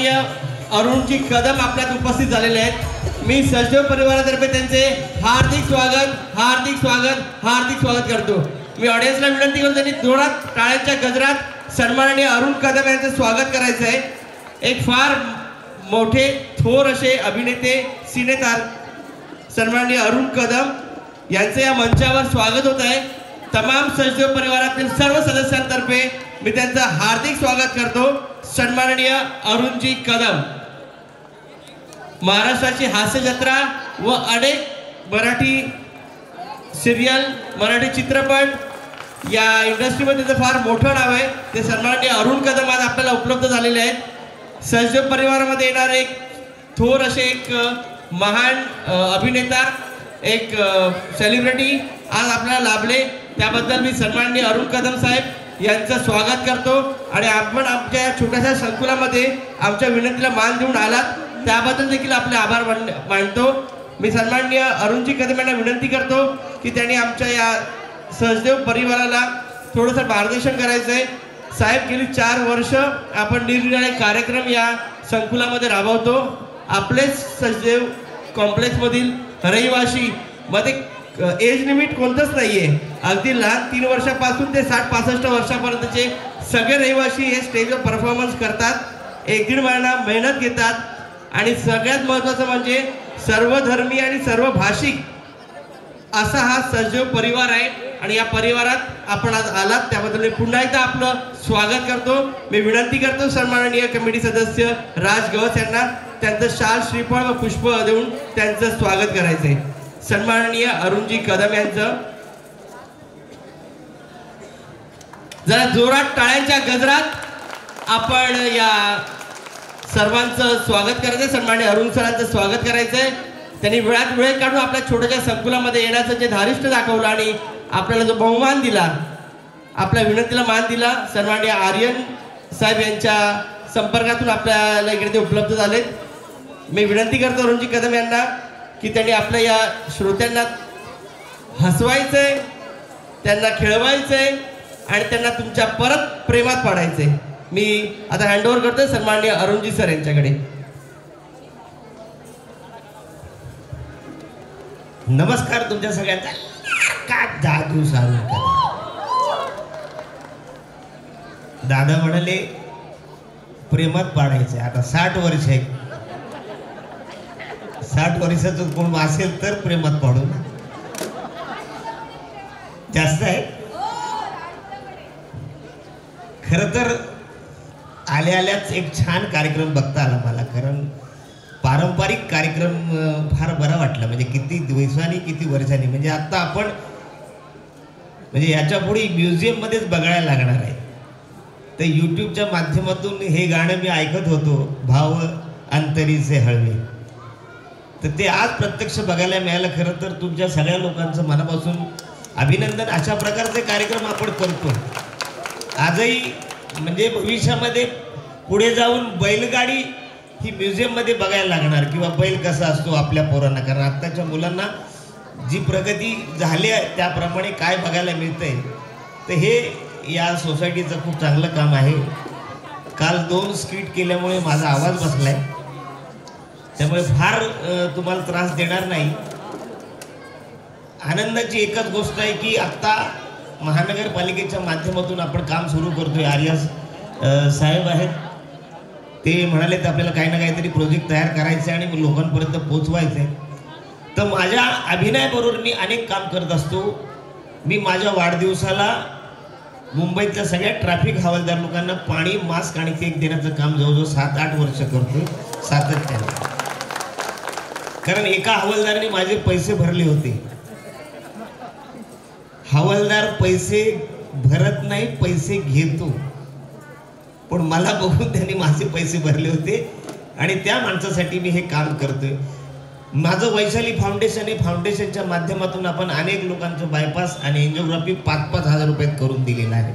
सन्माननीय अरुणजी कदम आपल्यात उपस्थित झालेले आहेत। मी सचदेव परिवारातर्फे त्यांचे हार्दिक स्वागत करतो। मी ऑडियन्सला विनंती करतो त्यांनी जोरात टाळ्यांच्या गजरात सन्माननीय अरुण कदम यांचे स्वागत करायचं आहे। एक फार मोठे थोर असे अभिनेते सिनेतार सन्माननीय अरुण कदम यांचे या मंचावर स्वागत होत आहे। तमाम सचदेव परिवारातील सर्व सदस्यांतर्फे मी त्यांचं हार्दिक स्वागत करतो। सन्माननीय अरुणजी कदम महाराष्ट्राची हास्य जत्रा व अनेक मराठी सिरियल मराठी चित्रपट या इंडस्ट्रीमध्ये त्याचं फार मोठं नाव आहे। ते सन्माननीय अरुण कदम आज आपल्याला उपलब्ध झालेले आहेत। सचदेव परिवारामध्ये येणारे एक थोर असे एक महान अभिनेता एक सेलिब्रिटी आज आपल्याला लाभले, त्याबद्दल मी सन्माननीय अरुण कदम साहेब यांचं स्वागत करतो। आणि आपण आमच्या छोट्याशा संकुलामध्ये आमच्या विनंतीला मान देऊन आलात त्याबद्दल देखील आपले आभार मानतो। मी सन्माननीय अरुणजी कदम यांना विनंती करतो की त्यांनी आमच्या या सचदेव परिवाराला थोडंसं मार्गदर्शन करायचं आहे। साहेब गेली 4 वर्ष आपण निरनिराळे कार्यक्रम या संकुलामध्ये राबवतो। आपलेच सचदेव कॉम्प्लेक्समधील रहिवासी मध्ये एज लिमिट कोणतंच नाहीये। अगदी लहान 3 वर्षापासून ते 60-65 वर्षापर्यंतचे सगळे रहिवासी हे स्टेजवर परफॉर्मन्स करतात, 1-1.5 महिना मेहनत घेतात आणि सगळ्यात महत्त्वाचं म्हणजे सर्वधर्मी आणि सर्व भाषिक असा हा सचदेव परिवार आहे। आणि या परिवारात आपण आज आलात त्याबद्दल मी पुन्हा एकदा आपलं स्वागत करतो। मी विनंती करतो सन्माननीय कमिटी सदस्य राज गवस यांना त्यांचं शाल श्रीफळ व पुष्प देऊन त्यांचं स्वागत करायचं आहे। सन्माननीय अरुणजी कदम यांचं जरा जोरात टाळ्यांच्या गजरात आपण या सर्वांचं स्वागत करायचंय। सन्माननीय अरुण सरांचं स्वागत करायचंय। त्यांनी वेळात वेळ काढून आपल्या छोट्याशा संकुलामध्ये येण्याचं जे धारिष्ट दाखवलं आणि आपल्याला जो बहुमान दिला, आपल्या विनंतीला मान दिला, सन्माननीय आर्यन साहेब यांच्या संपर्कातून आपल्याला इकडे ते उपलब्ध झालेत। मी विनंती करतो अरुणजी कदम यांना की त्यांनी आपल्या या श्रोत्यांना हसवायचंय, त्यांना खेळवायचंय आणि त्यांना तुमच्या परत प्रेमात पाडायचंय। मी आता हँडओव्हर करतोय सन्माननीय अरुणजी सर यांच्याकडे। नमस्कार तुमच्या सगळ्यांचा। काय जादू सांगू दादा म्हणाले प्रेमात पाडायचंय। आता 60 वर्ष आहे, 60 वर्षाचं कोण असेल तर प्रेमात पाडू ना, जास्त आहे। खरं तर आल्याच एक छान कार्यक्रम बघता आला मला, कारण पारंपरिक कार्यक्रम फार बरा वाटला। म्हणजे किती दिवसांनी किती वर्षांनी, म्हणजे आता आपण म्हणजे याच्या पुढे म्युझियममध्येच बघायला लागणार आहे। तर यूट्यूबच्या माध्यमातून हे गाणं मी ऐकत होतो, भाव अंतरीचे हळवे, तर ते आज प्रत्यक्ष बघायला मिळालं। खरं तर तुमच्या सगळ्या लोकांचं मनापासून अभिनंदन। अशा प्रकारचे कार्यक्रम आपण करतो आजही। म्हणजे भविष्यामध्ये पुढे जाऊन बैलगाडी ही म्युझियममध्ये बघायला लागणार, किंवा बैल कसा असतो आपल्या पोरांना, कारण आत्ताच्या मुलांना जी प्रगती झाली आहे त्याप्रमाणे काय बघायला मिळतंय। तर हे या सोसायटीचं खूप चांगलं काम आहे। काल 2 स्किट केल्यामुळे माझा आवाज बसलाय, त्यामुळे फार तुम्हाला त्रास देणार नाही। आनंदाची एकच गोष्ट आहे की आत्ता महानगरपालिकेच्या माध्यमातून आपण काम सुरू करतोय। आर्या साहेब आहेत, ते म्हणाले तर आपल्याला काही ना काहीतरी प्रोजेक्ट तयार करायचे आणि लोकांपर्यंत पोहोचवायचे। तर माझ्या अभिनयाबरोबर मी अनेक काम करत असतो। मी माझ्या वाढदिवसाला मुंबईतल्या सगळ्या ट्रॅफिक हवालदार लोकांना पाणी, मास्क आणि केक देण्याचं काम जवळजवळ 7-8 वर्ष करतोय सातत्याने, कारण एका हवालदाराने माझे पैसे भरले होते। हवालदार पैसे भरत नाही, पैसे घेतो, पण मला बघून त्यांनी माझे पैसे भरले होते आणि त्या माणसासाठी मी हे काम करतोय। माझं वैशाली फाउंडेशन आहे, फाउंडेशनच्या माध्यमातून आपण अनेक लोकांचं बायपास आणि एंजिओग्राफी 5-5 हजार रुपयात करून दिलेलं आहे।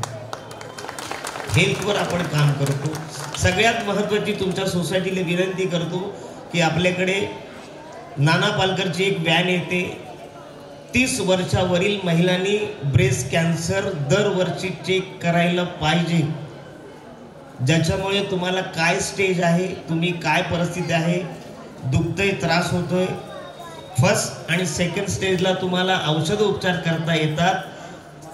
हेल्थवर आपण काम करतो। सगळ्यात महत्त्वाची तुमच्या सोसायटीला विनंती करतो की आपल्याकडे नाना पालकरची एक व्हॅन येते। 30 वर्षावरील महिलांनी ब्रेस्ट कॅन्सर दरवर्षी चेक करायला पाहिजे। ज्याच्यामुळे तुम्हाला काय स्टेज आहे, तुम्ही काय परिस्थिती आहे, दुखतंय, त्रास होतोय, फर्स्ट आणि सेकंड स्टेजला तुम्हाला औषध उपचार करता येतात,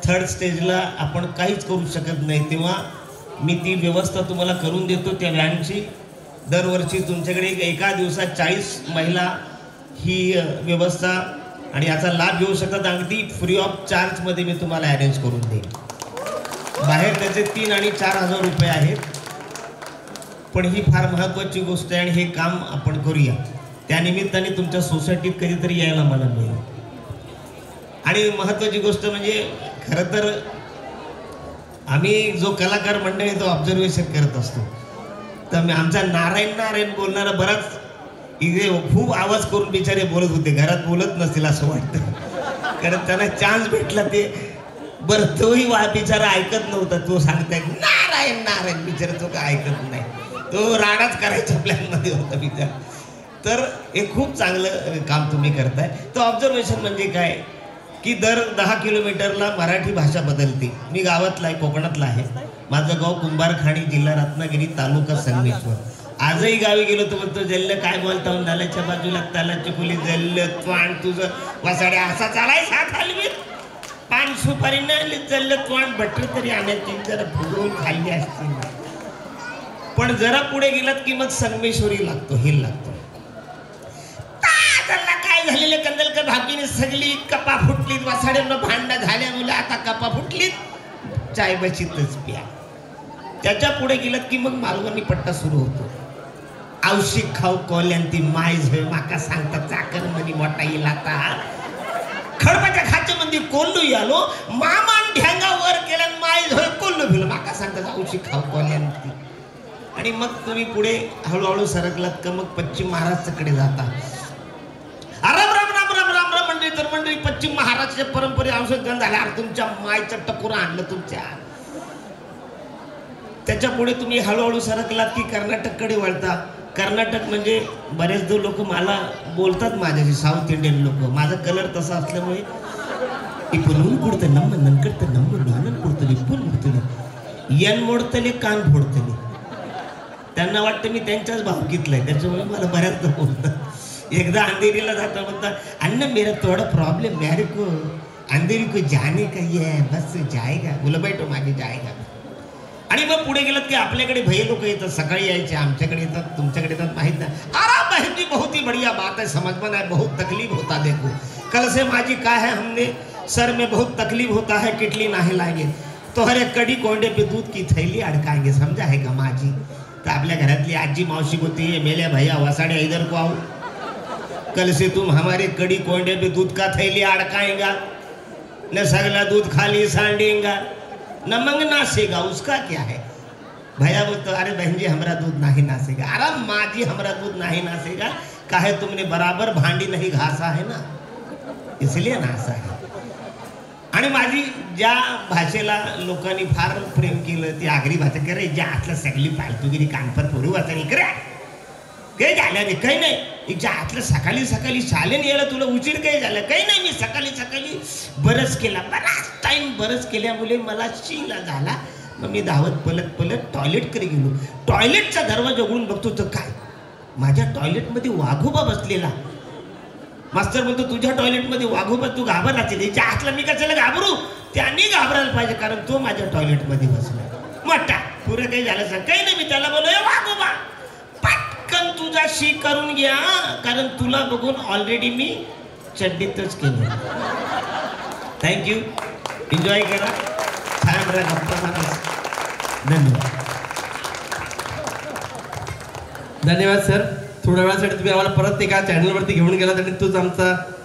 थर्ड स्टेजला आपण काहीच करू शकत नाही, तेव्हा मी ती व्यवस्था तुम्हाला करून देतो त्या व्हॅनची. दरवर्षी तुमच्याकडे एका दिवसात 40 महिला ही व्यवस्था आणि याचा लाभ घेऊ शकतात. अगदी फ्री ऑफ चार्जमध्ये मी तुम्हाला अरेंज करून देईन. बाहेर त्याचे 3 आणि 4 हजार रुपये आहेत, पण ही फार महत्त्वाची गोष्ट आहे आणि हे काम आपण करूया. त्यानिमित्ताने तुमच्या सोसायटीत कधीतरी यायला मला मिळेल. आणि महत्त्वाची गोष्ट म्हणजे खरं तर आम्ही जो कलाकार मंडळी तो ऑब्झर्वेशन करत असतो. तर आमचा नारायण बोलणारा बराच इथे खूप आवाज करून बिचारे बोलत होते, घरात बोलत नसतील असं वाटतं, कारण त्यांना चान्स भेटला ते बरं. तोही बिचारा ऐकत नव्हता. तो सांगताय नारायण बिचारा, तो काय ऐकत नाही, तो राडाच करायचा प्लॅनमध्ये होता बिचारा. तर हे खूप चांगलं काम तुम्ही करताय. तो ऑब्झर्वेशन म्हणजे काय की दर 10 किलोमीटरला मराठी भाषा बदलते. मी गावातला आहे, कोकणातला आहे. माझं गाव कुंभारखाणी, जिल्हा रत्नागिरी, तालुका संगमेश्वर. आजही गावी गेलो तर म्हणतो जल्ल काय बोलता, नाल्याच्या बाजूला तालाची खोली, जल्ल त्वाण तुझं वसाड्या असा चालायच हात हलवीत, पान सुपारी नाही जल्ल त्वाण बटर तरी आणायची, जरा फुगवून खाल्ली असते. पण जरा पुढे गेलात की मग संगमेश्वरी लागतो, हे लागतो. काय झालेले कंदलकर भाकीने सगळी कपा फुटलीत, वसाड्यांना भांडणं झाल्या, मुलं आता कपा फुटलीत, चाय बशीतच प्या. त्याच्या पुढे गेलात की मग मालवणी पट्टा सुरू होतो. औषिक खाऊ कोल्यांती माय झोय माका सांगता चाकर मनी मोठा येईल आता खडपाच्या खाच्या मंदी कोल्लू आलो, मामान ढ्यांगा वर केला, माय झोय कोल्लू भिलो माका सांगता औषिक खाऊ कोल्यांती. आणि मग तुम्ही पुढे हळूहळू सरकलात का मग पश्चिम महाराष्ट्राकडे जाता. राम राम राम राम राम राम मंडळी. तर मंडळी पश्चिम महाराष्ट्राच्या परंपरे औषध झाला, तुमच्या मायचं टकुरा आणलं तुमच्या. त्याच्या पुढे तुम्ही हळूहळू सरकलात की कर्नाटककडे वळता. कर्नाटक म्हणजे बरेच लोक मला बोलतात माझ्याशी, साऊथ इंडियन लोक. माझा कलर तसा असल्यामुळे इपून कुडतं नम्म नंकडतं नम्म नानन कुडतली इपून कुडतली यन मोडतले कान फोडतले. त्यांना वाटतं मी त्यांच्याच भावकीतलं आहे, त्याच्यामुळे मला बऱ्याचदा बोलतात. एकदा अंधेरीला जाता म्हणता अन्न मेरा थोडा प्रॉब्लेम मेरे को अंधेरी को जाने का ये बस जाएगा, बोला बैठो मागे जाएगा. आणि मग पुढे गेलात की आपल्याकडे भैया लोक येतात, सकाळी यायचे, आमच्याकडे येतात, तुमच्याकडे येतात, माहित नाही. अरे बहन जी बहुत ही बढ़िया बात है, समझ में आए, बहुत तकलीफ होता देखो. कल से माझी काय है, हमने सर में बहुत तकलीफ होता है, किटली नाही लाएंगे तो हर एक कड़ी कोंडे पे दूध की थैली अड़काएंगे, समझा है का माझी. तर आपल्या घरातली आजी मावशी होती है, मेले भैया वसाड़े इधर को आओ, कल से तुम हमारे कड़ी कोंडे पे दूध का थैली अड़काएगा, न सगला दूध खाली सांडेगा, न मंग नासेगा, उसका क्या है. भैया बोलते अरे बहन जी हमारा दूध नहीं नासेगा. अरे माँ जी हमारा दूध नहीं नासेगा, काहे तुमने बराबर भांडी नहीं घासा है ना, इसलिए नासा है. आणि माझी ज्या भाषेला लोकांनी फार प्रेम केलं ती आगरी भाषा. करे ज्या आतलं सगळी फालतूगिरी कानपर पोरू वाचा इकडे काही झालं नाही, काही नाही. हिच्या आतलं सकाळी सकाळी शालेन यायला तुला उशीर काही झालं, काही नाही. मी सकाळी सकाळी बरंच केला, बराच टाईम बरंच केल्यामुळे मला शिला झाला. मग मी धावत पलत टॉयलेटकडे गेलो. टॉयलेटचा दरवाजा उघडून बघतो तर काय, माझ्या टॉयलेटमध्ये वाघोबा बसलेला. मास्तर बोलतो तुझ्या टॉयलेटमध्ये वाघोबा, तू घाबरलाच. हिच्या आतला मी कशाला घाबरू, त्यांनी घाबरायला पाहिजे कारण तो माझ्या टॉयलेटमध्ये बसला. मोठा पुरं काही झालं सांग, काही नाही. मी त्याला बोललो वाघोबा पटकन तुझा शी करून घ्या, कारण तुला बघून ऑलरेडी मी चड्डीतच केलं. थँक्यू, एन्जॉय करा, छान राहा, गप्पा मारा. धन्यवाद. धन्यवाद सर. थोड्या वेळासाठी तुम्ही आम्हाला परत एका चॅनलवरती घेऊन गेलात आणि तोच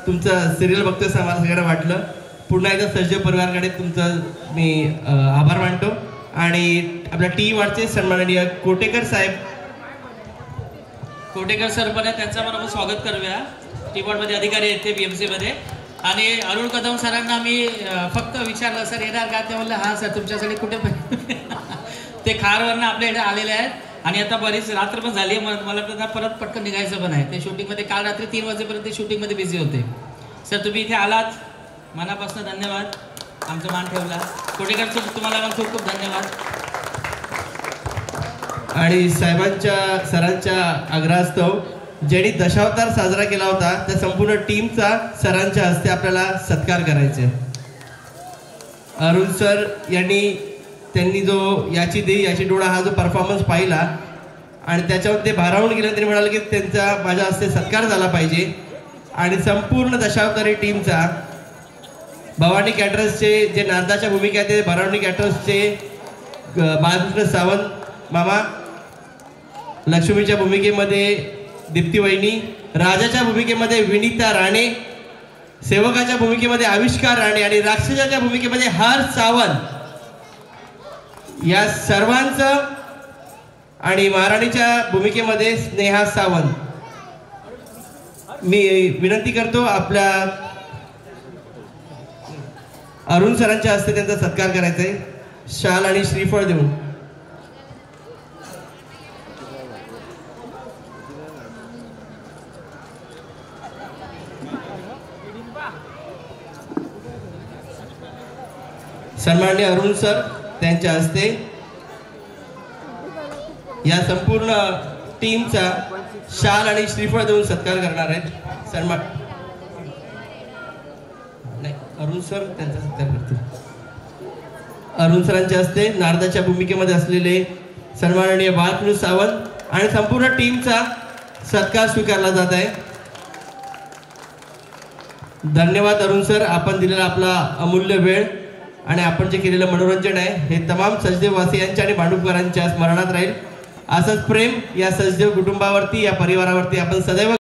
तुमचं सिरियल बघतोय असं आम्हाला सगळ्यांना वाटलं. पुन्हा एकदा सर्जे परिवारकडे तुमचं मी आभार मानतो. आणि आपल्या टी वाढचे सन्माननीय कोटेकर साहेब, कोटेकर सर पण आहे, त्यांचं आपण स्वागत करूया. टी बोर्डमध्ये अधिकारी आहेत ते BMC मध्ये. आणि अरुण कदम सरांना मी फक्त विचारलं सर येणार का, ते म्हणलं हां सर तुमच्यासाठी कुठे ते खारवरनं आपल्या इकडे आलेले आहेत. आणि आता बरीच रात्र पण झाली आहे, मला त्यांना परत पटकन निघायचं पण आहे. ते शूटिंगमध्ये काल रात्री 3 वाजेपर्यंत ते शूटिंगमध्ये बिझी होते. सर तुम्ही इथे आलात, मनापासून धन्यवाद, आमचा मान ठेवला. कोटेकर सर तुम्हाला पण खूप खूप धन्यवाद. आणि सरांच्या आग्रहास्तव ज्यांनी दशावतार साजरा केला होता त्या संपूर्ण टीमचा सरांच्या हस्ते आपल्याला सत्कार करायचे. अरुण सर त्यांनी जो याची डोळा हा जो परफॉर्मन्स पाहिला आणि त्याच्यावर ते भारावून गेले. त्यांनी म्हणाले की त्यांचा माझ्या हस्ते सत्कार झाला पाहिजे. आणि संपूर्ण दशावतारी टीमचा भवानी कॅटरर्सचे जे नारदाच्या भूमिका ते भवानी कॅटरर्सचे बाळकृष्ण सावंत मामा, लक्ष्मीच्या भूमिकेमध्ये दीप्ती वहिनी, राजाच्या भूमिकेमध्ये विनीता राणे, सेवकाच्या भूमिकेमध्ये आविष्कार राणे आणि राक्षसाच्या भूमिकेमध्ये हर्ष सावंत, या सर्वांचं, आणि महाराणीच्या भूमिकेमध्ये स्नेहा सावंत. मी विनंती करतो आपल्या अरुण सरांच्या हस्ते त्यांचा सत्कार करायचा आहे, शाल आणि श्रीफळ देऊन. सन्माननीय अरुण सर त्यांच्या हस्ते या संपूर्ण टीमचा शाल आणि श्रीफळ देऊन सत्कार करणार आहेत. अरुण सर त्यांचा सत्कार करतील. अरुण सरांच्या हस्ते नारदाच्या भूमिकेमध्ये असलेले सन्माननीय बाळकृष्ण सावंत आणि संपूर्ण टीमचा सत्कार स्वीकारला जात आहे. धन्यवाद अरुण सर, आपण दिलेला आपला अमूल्य वेळ आणि आपण जे केलेलं मनोरंजन आहे हे तमाम सचदेववासियांच्या आणि भांडुपकरांच्या स्मरणात राहील. असंच प्रेम या सचदेव कुटुंबावरती, या परिवारावरती आपण सदैव